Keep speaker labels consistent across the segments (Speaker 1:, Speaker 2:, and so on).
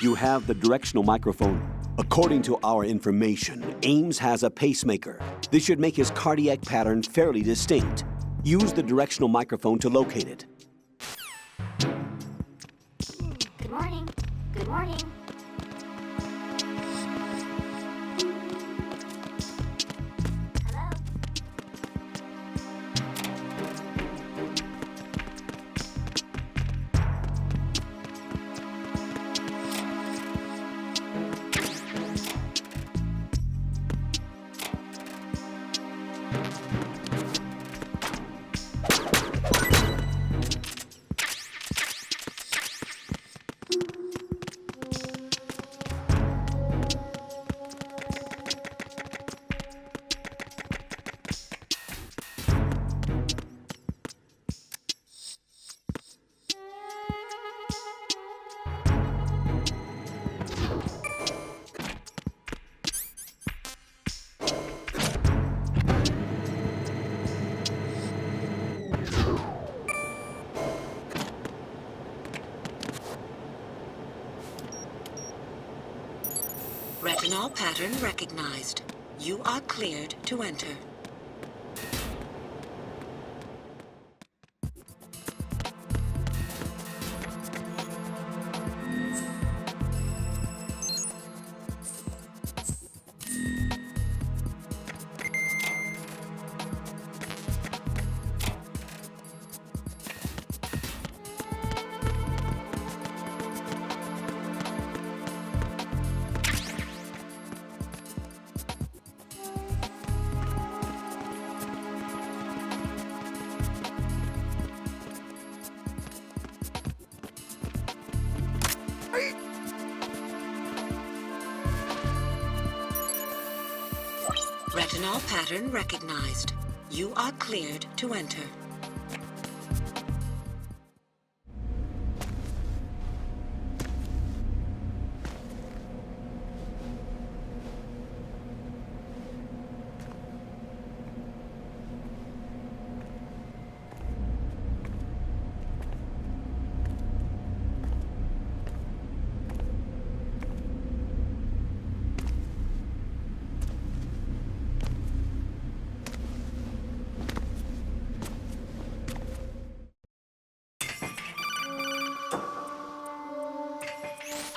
Speaker 1: You have the directional microphone. According to our information, Ames has a pacemaker. This should make his cardiac pattern fairly distinct. Use the directional microphone to locate it.
Speaker 2: Good morning. Good morning. Hello?
Speaker 3: Retinol pattern recognized. You are cleared to enter. Retinol pattern recognized. You are cleared to enter.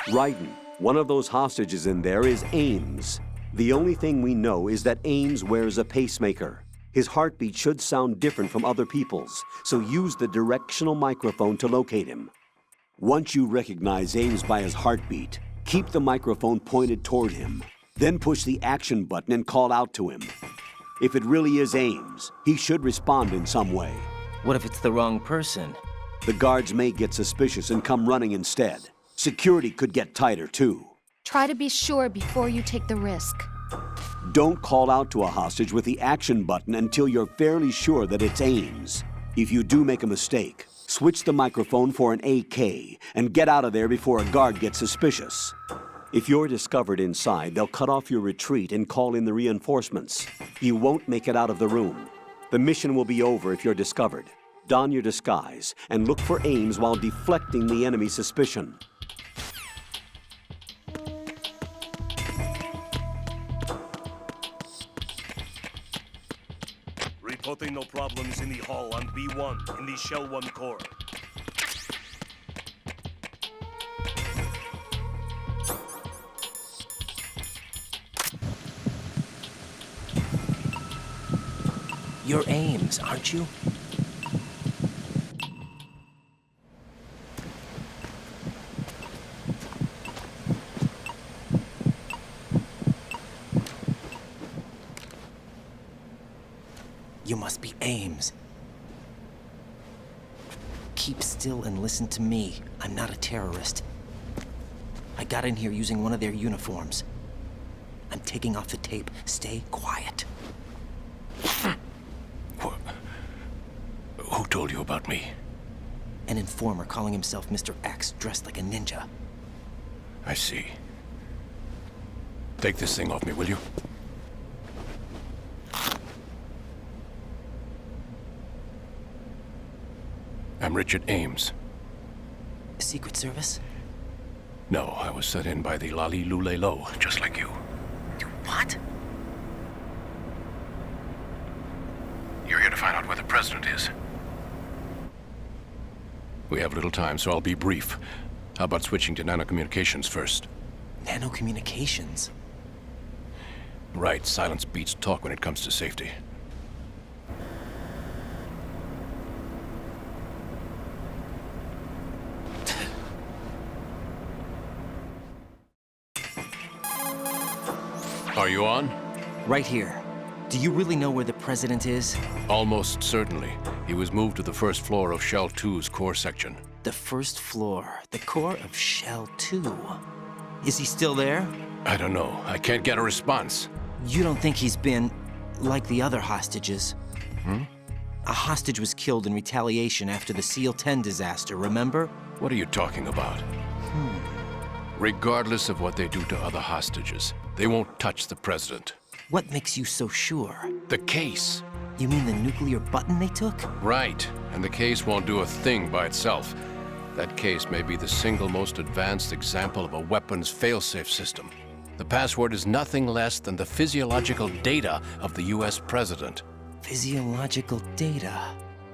Speaker 1: Raiden, one of those hostages in there is Ames. The only thing we know is that Ames wears a pacemaker. His heartbeat should sound different from other people's, so use the directional microphone to locate him. Once you recognize Ames by his heartbeat, keep the microphone pointed toward him. Then push the action button and call out to him. If it really is Ames, he should respond in some way.
Speaker 4: What if it's the wrong person?
Speaker 1: The guards may get suspicious and come running instead. Security could get tighter, too.
Speaker 5: Try to be sure before you take the risk.
Speaker 1: Don't call out to a hostage with the action button until you're fairly sure that it's Ames. If you do make a mistake, switch the microphone for an AK and get out of there before a guard gets suspicious. If you're discovered inside, they'll cut off your retreat and call in the reinforcements. You won't make it out of the room. The mission will be over if you're discovered. Don your disguise and look for Ames while deflecting the enemy's suspicion.
Speaker 6: Reporting no problems in the hall on B1 in the Shell 1 core.
Speaker 4: You're Ames, aren't you? You must be Ames. Keep still and listen to me. I'm not a terrorist. I got in here using one of their uniforms. I'm taking off the tape. Stay quiet.
Speaker 6: Who told you about me?
Speaker 4: An informer calling himself Mr. X, dressed like a ninja.
Speaker 6: I see. Take this thing off me, will you? I'm Richard Ames.
Speaker 4: Secret Service?
Speaker 7: No, I was set in by the Lali Lule Lo, just like you.
Speaker 4: You what?
Speaker 7: You're here to find out where the president is. We have little time, so I'll be brief. How about switching to nanocommunications first?
Speaker 4: Nanocommunications?
Speaker 7: Right, silence beats talk when it comes to safety. Are you on?
Speaker 4: Right here. Do you really know where the president is?
Speaker 7: Almost certainly. He was moved to the first floor of Shell 2's core section.
Speaker 4: The first floor, the core of Shell 2. Is he still there?
Speaker 7: I don't know. I can't get a response.
Speaker 4: You don't think he's been like the other hostages? A hostage was killed in retaliation after the SEAL 10 disaster, remember?
Speaker 7: What are you talking about? Regardless of what they do to other hostages, they won't touch the president.
Speaker 4: What makes you so sure?
Speaker 7: The case.
Speaker 4: You mean the nuclear button they took?
Speaker 7: Right, and the case won't do a thing by itself. That case may be the single most advanced example of a weapons failsafe system. The password is nothing less than the physiological data of the US president.
Speaker 4: Physiological data?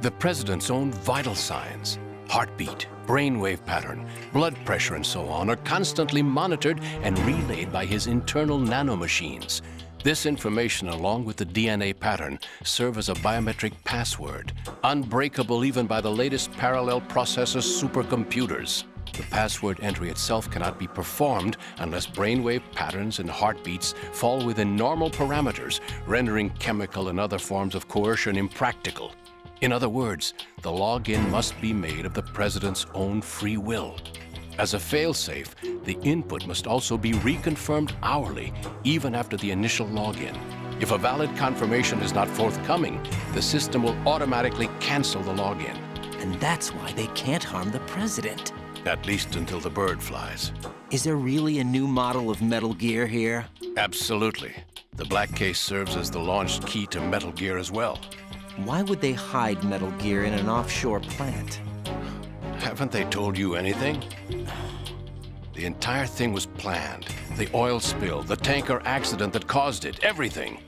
Speaker 7: The president's own vital signs, heartbeat, brainwave pattern, blood pressure, and so on, are constantly monitored and relayed by his internal nanomachines. This information, along with the DNA pattern, serve as a biometric password, unbreakable even by the latest parallel processor supercomputers. The password entry itself cannot be performed unless brainwave patterns and heartbeats fall within normal parameters, rendering chemical and other forms of coercion impractical. In other words, the login must be made of the president's own free will. As a failsafe, the input must also be reconfirmed hourly, even after the initial login. If a valid confirmation is not forthcoming, the system will automatically cancel the login.
Speaker 4: And that's why they can't harm the president.
Speaker 7: At least until the bird flies.
Speaker 4: Is there really a new model of Metal Gear here?
Speaker 7: Absolutely. The black case serves as the launch key to Metal Gear as well.
Speaker 4: Why would they hide Metal Gear in an offshore plant?
Speaker 7: Haven't they told you anything? The entire thing was planned. The oil spill, the tanker accident that caused it, everything.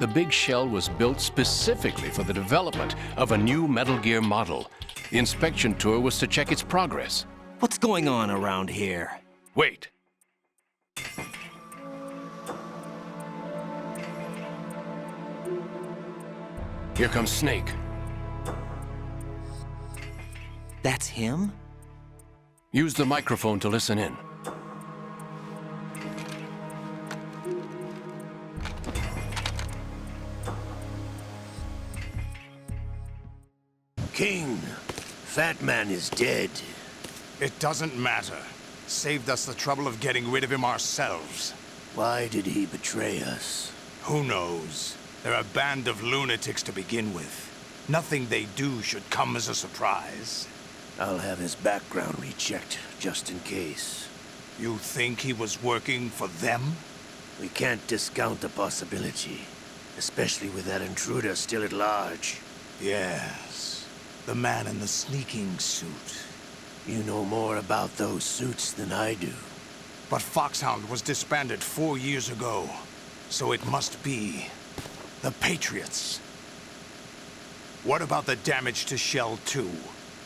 Speaker 7: The big shell was built specifically for the development of a new Metal Gear model. The inspection tour was to check its progress.
Speaker 4: What's going on around here?
Speaker 7: Wait. Here comes Snake.
Speaker 4: That's him?
Speaker 7: Use the microphone to listen in.
Speaker 8: King, Fat Man is dead.
Speaker 9: It doesn't matter. Saved us the trouble of getting rid of him ourselves.
Speaker 8: Why did he betray us?
Speaker 9: Who knows? They're a band of lunatics to begin with. Nothing they do should come as a surprise.
Speaker 8: I'll have his background rechecked, just in case.
Speaker 9: You think he was working for them?
Speaker 8: We can't discount the possibility, especially with that intruder still at large.
Speaker 9: Yes. The man in the sneaking suit.
Speaker 8: You know more about those suits than I do.
Speaker 9: But Foxhound was disbanded 4 years ago. So it must be the Patriots. What about the damage to Shell 2?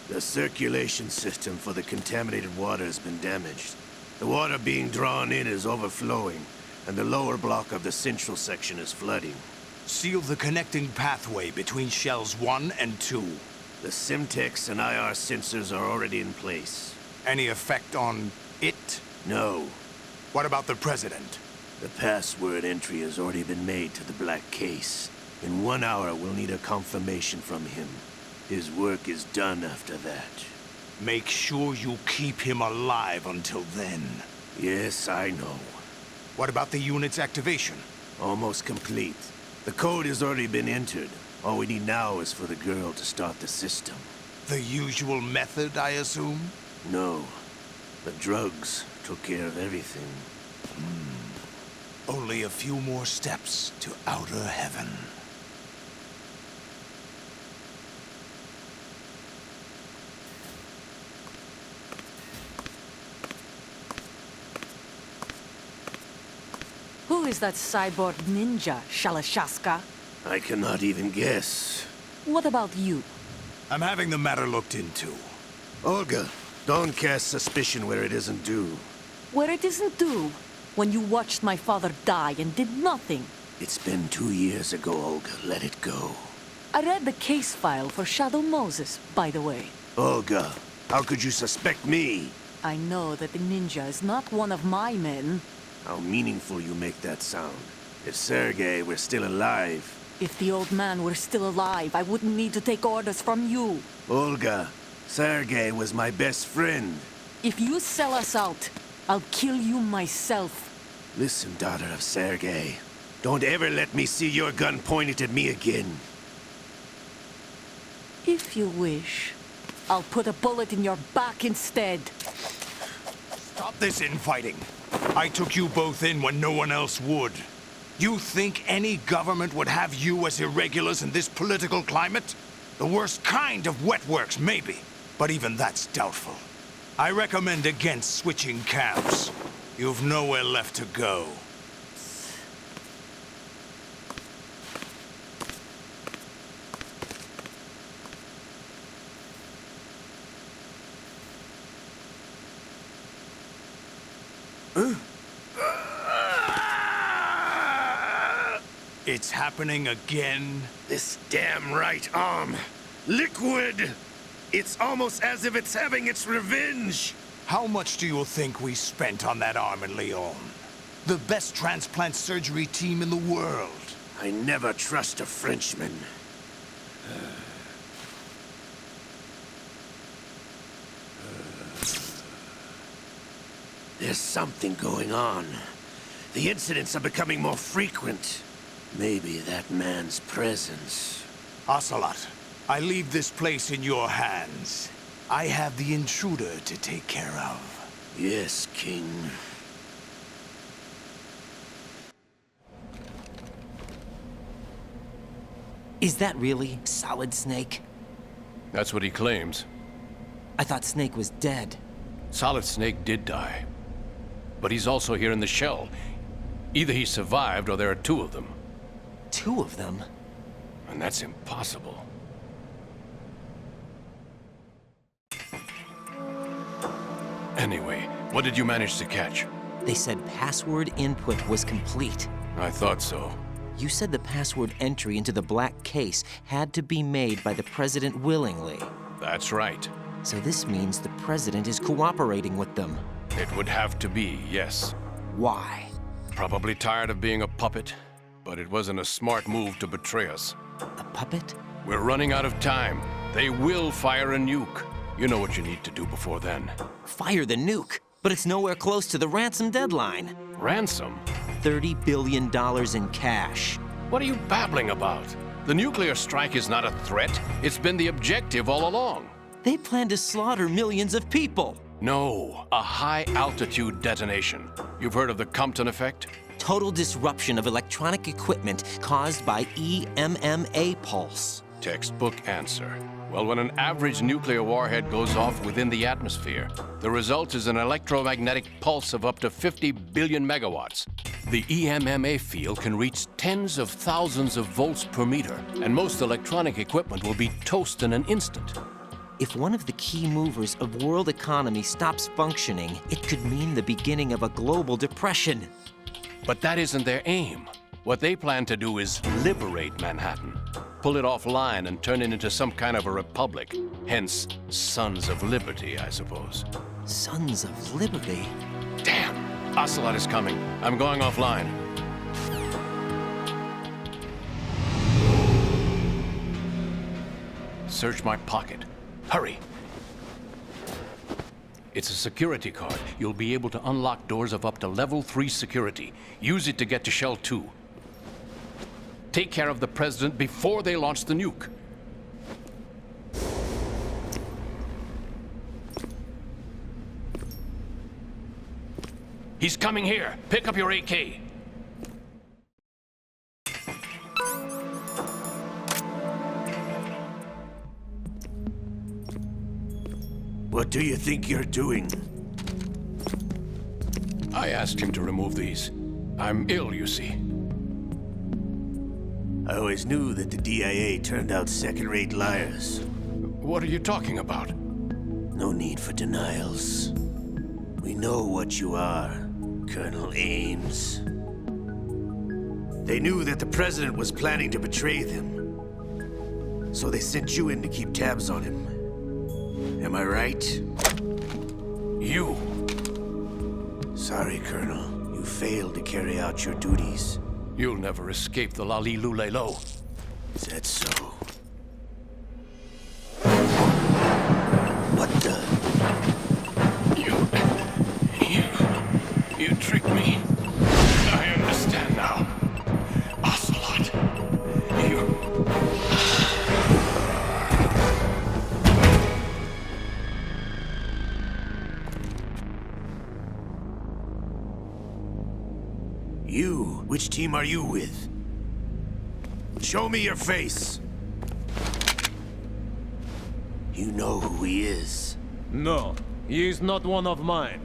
Speaker 8: The circulation system for the contaminated water has been damaged. The water being drawn in is overflowing, and the lower block of the central section is flooding.
Speaker 9: Seal the connecting pathway between Shells 1 and 2.
Speaker 8: The Simtex and IR sensors are already in place.
Speaker 9: Any effect on it?
Speaker 8: No.
Speaker 9: What about the President?
Speaker 8: The password entry has already been made to the black case. In 1 hour, we'll need a confirmation from him. His work is done after that.
Speaker 9: Make sure you keep him alive until then.
Speaker 8: Yes, I know.
Speaker 9: What about the unit's activation?
Speaker 8: Almost complete. The code has already been entered. All we need now is for the girl to start the system.
Speaker 9: The usual method, I assume?
Speaker 8: No. The drugs took care of everything.
Speaker 9: Only a few more steps to outer heaven.
Speaker 10: Who is that cyborg ninja, Shalashaska?
Speaker 8: I cannot even guess.
Speaker 10: What about you?
Speaker 9: I'm having the matter looked into.
Speaker 8: Olga, don't cast suspicion where it isn't due.
Speaker 10: Where it isn't due, when you watched my father die and did nothing.
Speaker 8: It's been 2 years ago, Olga. Let it go.
Speaker 10: I read the case file for Shadow Moses, by the way.
Speaker 8: Olga, how could you suspect me?
Speaker 10: I know that the ninja is not one of my men.
Speaker 8: How meaningful you make that sound. If Sergei were still alive...
Speaker 10: If the old man were still alive, I wouldn't need to take orders from you.
Speaker 8: Olga, Sergei was my best friend.
Speaker 10: If you sell us out, I'll kill you myself.
Speaker 8: Listen, daughter of Sergei. Don't ever let me see your gun pointed at me again.
Speaker 10: If you wish, I'll put a bullet in your back instead.
Speaker 9: Stop this infighting. I took you both in when no one else would. You think any government would have you as irregulars in this political climate? The worst kind of wet works, maybe. But even that's doubtful. I recommend against switching camps. You've nowhere left to go. It's happening again?
Speaker 8: This damn right arm. Liquid! It's almost as if it's having its revenge!
Speaker 9: How much do you think we spent on that arm in Lyon? The best transplant surgery team in the world.
Speaker 8: I never trust a Frenchman. There's something going on. The incidents are becoming more frequent. Maybe that man's presence.
Speaker 9: Ocelot, I leave this place in your hands. I have the intruder to take care of.
Speaker 8: Yes, King.
Speaker 4: Is that really Solid Snake?
Speaker 7: That's what he claims.
Speaker 4: I thought Snake was dead.
Speaker 7: Solid Snake did die. But he's also here in the shell. Either he survived or there are two of them.
Speaker 4: Two of them?
Speaker 7: And that's impossible. Anyway, what did you manage to catch?
Speaker 4: They said password input was complete.
Speaker 7: I thought so.
Speaker 4: You said the password entry into the black case had to be made by the President willingly.
Speaker 7: That's right.
Speaker 4: So this means the President is cooperating with them.
Speaker 7: It would have to be, yes.
Speaker 4: Why?
Speaker 7: Probably tired of being a puppet, but it wasn't a smart move to betray us.
Speaker 4: A puppet?
Speaker 7: We're running out of time. They will fire a nuke. You know what you need to do before then.
Speaker 4: Fire the nuke? But it's nowhere close to the ransom deadline.
Speaker 7: Ransom?
Speaker 4: $30 billion in cash.
Speaker 7: What are you babbling about? The nuclear strike is not a threat. It's been the objective all along.
Speaker 4: They plan to slaughter millions of people.
Speaker 7: No, a high-altitude detonation. You've heard of the Compton effect?
Speaker 4: Total disruption of electronic equipment caused by EMMA pulse.
Speaker 7: Textbook answer. Well, when an average nuclear warhead goes off within the atmosphere, the result is an electromagnetic pulse of up to 50 billion megawatts. The EMMA field can reach tens of thousands of volts per meter, and most electronic equipment will be toast in an instant.
Speaker 4: If one of the key movers of world economy stops functioning, it could mean the beginning of a global depression.
Speaker 7: But that isn't their aim. What they plan to do is liberate Manhattan. Pull it offline and turn it into some kind of a republic. Hence, Sons of Liberty, I suppose.
Speaker 4: Sons of Liberty?
Speaker 7: Damn! Ocelot is coming. I'm going offline. Search my pocket. Hurry! It's a security card. You'll be able to unlock doors of up to level 3 security. Use it to get to Shell 2. Take care of the President before they launch the nuke. He's coming here. Pick up your AK.
Speaker 8: What do you think you're doing?
Speaker 7: I asked him to remove these. I'm ill, you see.
Speaker 8: I always knew that the DIA turned out second-rate liars.
Speaker 7: What are you talking about?
Speaker 8: No need for denials. We know what you are, Colonel Ames. They knew that the President was planning to betray them. So they sent you in to keep tabs on him. Am I right?
Speaker 7: You!
Speaker 8: Sorry, Colonel. You failed to carry out your duties.
Speaker 7: You'll never escape the Lali Lulelo.
Speaker 8: Is that so? What the?
Speaker 7: You tricked me. I understand now. Ocelot.
Speaker 8: You? Which team are you with? Show me your face. You know who he is.
Speaker 6: No, he is not one of mine.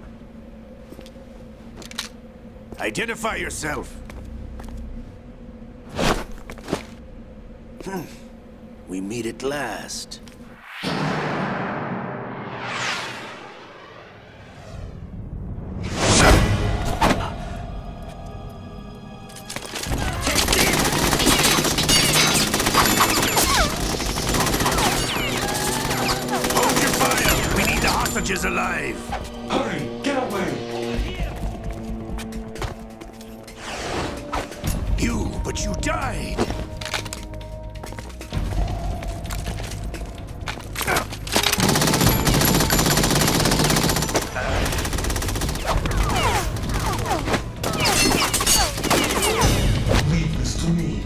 Speaker 8: Identify yourself. We meet at last. Hold your fire! We need the hostages alive!
Speaker 9: Hurry, get away!
Speaker 8: But you died!
Speaker 9: Leave this to me.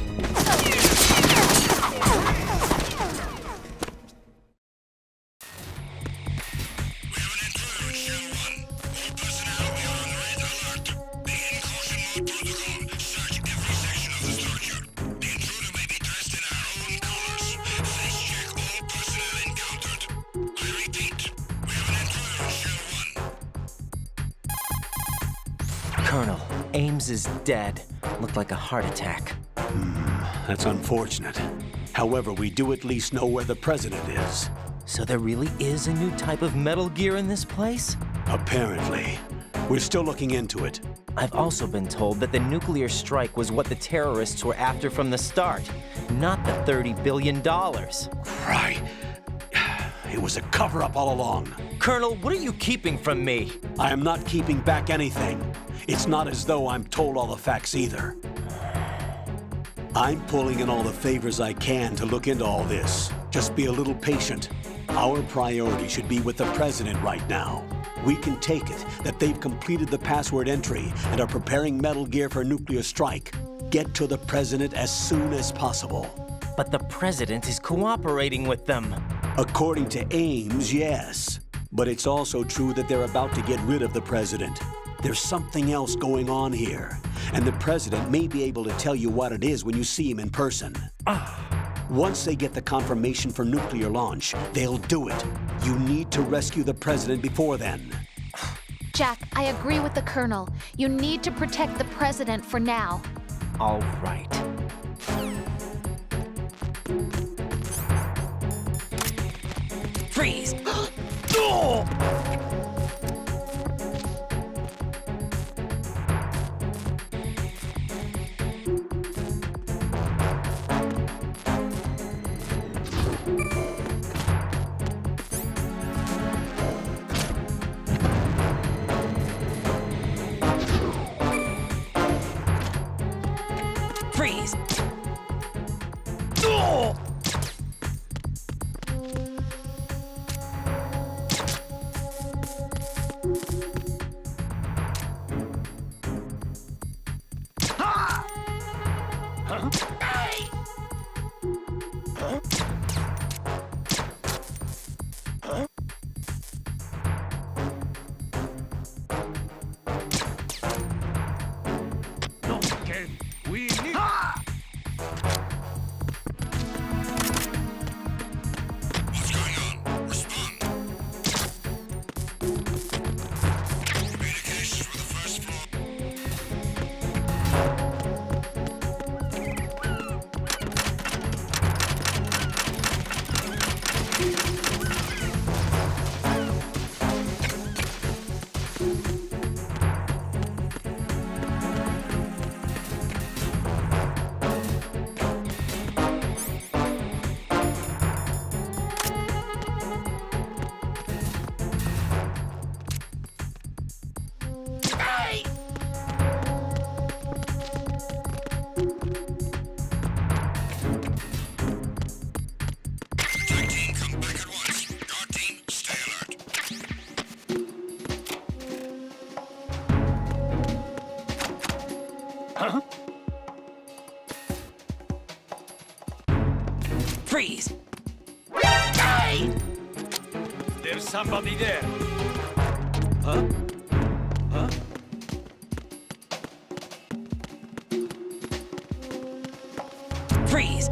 Speaker 4: Colonel, Ames is dead. Looked like a heart attack.
Speaker 1: That's unfortunate. However, we do at least know where the President is.
Speaker 4: So there really is a new type of Metal Gear in this place?
Speaker 1: Apparently. We're still looking into it.
Speaker 4: I've also been told that the nuclear strike was what the terrorists were after from the start, not the $30 billion.
Speaker 1: Right. It was a cover-up all along.
Speaker 4: Colonel, what are you keeping from me?
Speaker 1: I am not keeping back anything. It's not as though I'm told all the facts either. I'm pulling in all the favors I can to look into all this. Just be a little patient. Our priority should be with the President right now. We can take it that they've completed the password entry and are preparing Metal Gear for nuclear strike. Get to the President as soon as possible.
Speaker 4: But the President is cooperating with them.
Speaker 1: According to Ames, yes. But it's also true that they're about to get rid of the President. There's something else going on here, and the President may be able to tell you what it is when you see him in person. Once they get the confirmation for nuclear launch, they'll do it. You need to rescue the President before then.
Speaker 5: Jack, I agree with the Colonel. You need to protect the President for now.
Speaker 4: All right. Freeze! Freeze!
Speaker 6: We need...
Speaker 4: Freeze!
Speaker 6: There's somebody there.
Speaker 1: Huh? Huh?
Speaker 4: Freeze!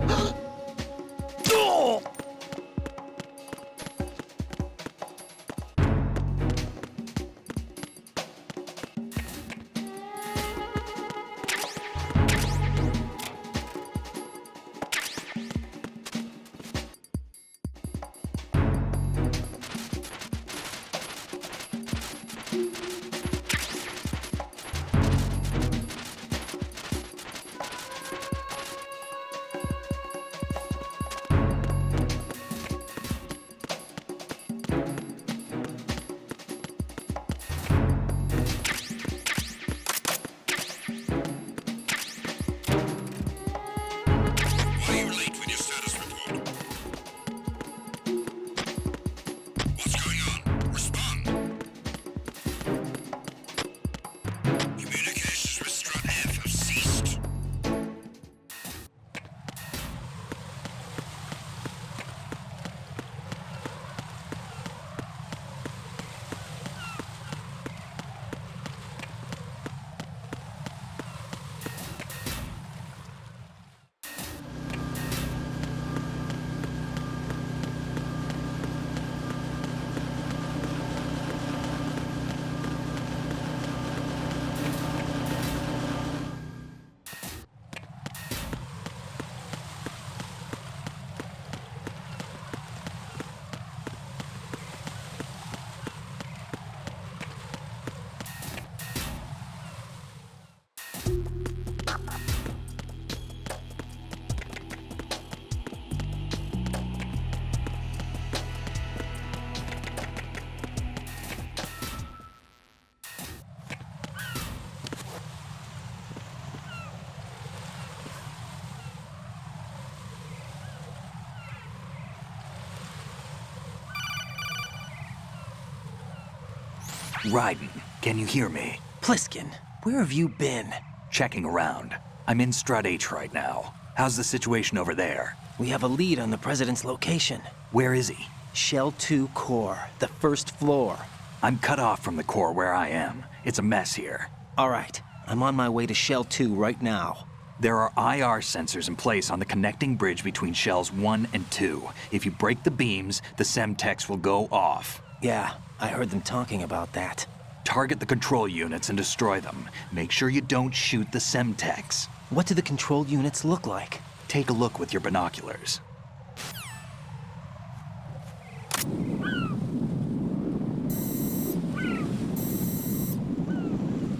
Speaker 11: Raiden, can you hear me?
Speaker 4: Pliskin, where have you been?
Speaker 11: Checking around. I'm in Strut H right now. How's the situation over there?
Speaker 4: We have a lead on the president's location.
Speaker 11: Where is he?
Speaker 4: Shell 2 core, the first floor.
Speaker 11: I'm cut off from the core where I am. It's a mess here.
Speaker 4: All right, I'm on my way to Shell 2 right now.
Speaker 11: There are IR sensors in place on the connecting bridge between Shells 1 and 2. If you break the beams, the Semtex will go off.
Speaker 4: Yeah, I heard them talking about that.
Speaker 11: Target the control units and destroy them. Make sure you don't shoot the Semtex.
Speaker 4: What do the control units look like?
Speaker 11: Take a look with your binoculars.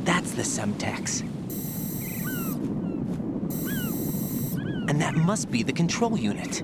Speaker 4: That's the Semtex. And that must be the control unit.